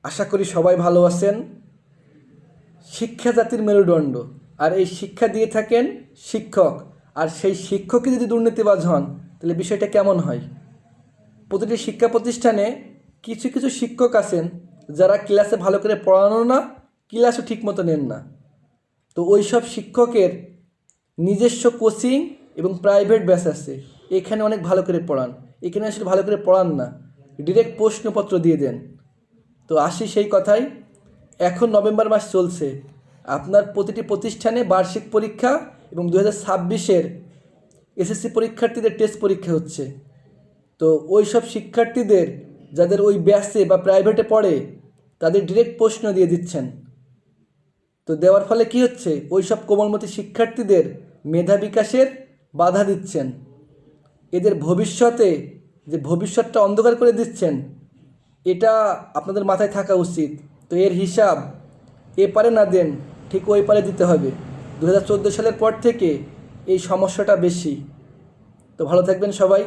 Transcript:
আশা করি সবাই ভালো আছেন। শিক্ষা জাতির মেরুদণ্ড, আর এই শিক্ষা দিয়ে থাকেন শিক্ষক। আর সেই শিক্ষকই যদি দুর্নীতিবাজ হন তাহলে বিষয়টা কেমন হয়? প্রতিটি শিক্ষা প্রতিষ্ঠানে কিছু কিছু শিক্ষক আছেন যারা ক্লাসে ভালো করে পড়ানো না, ক্লাসও ঠিকমতো নেন না। তো ওই সব শিক্ষকের নিজস্ব কোচিং এবং প্রাইভেট ব্যাচ আছে, এখানে অনেক ভালো করে পড়ান। এখানে আসলে ভালো করে পড়ান না, ডিরেক্ট প্রশ্নপত্র দিয়ে দেন। তো আসি সেই কথায়, এখন নভেম্বর মাস চলছে, আপনার প্রতিটি প্রতিষ্ঠানে বার্ষিক পরীক্ষা এবং 2026-এর এসএসসি পরীক্ষার্থীদের টেস্ট পরীক্ষা হচ্ছে। তো ওই সব শিক্ষার্থীদের যাদের ওই ব্যাচে বা প্রাইভেটে পড়ে তাদের ডিরেক্ট প্রশ্ন দিয়ে দিচ্ছেন। তো দেওয়ার ফলে কি হচ্ছে, ওই সব কোমলমতি শিক্ষার্থীদের মেধা বিকাশের বাধা দিচ্ছেন। এদের ভবিষ্যৎটা অন্ধকার করে দিচ্ছেন, এটা আপনাদের মাথায় থাকা উচিত। তো এর হিসাব এপারে না দেন, ঠিক ওই পারে দিতে হবে। 2014 সালের পর থেকে এই সমস্যাটা বেশি। তো ভালো থাকবেন সবাই।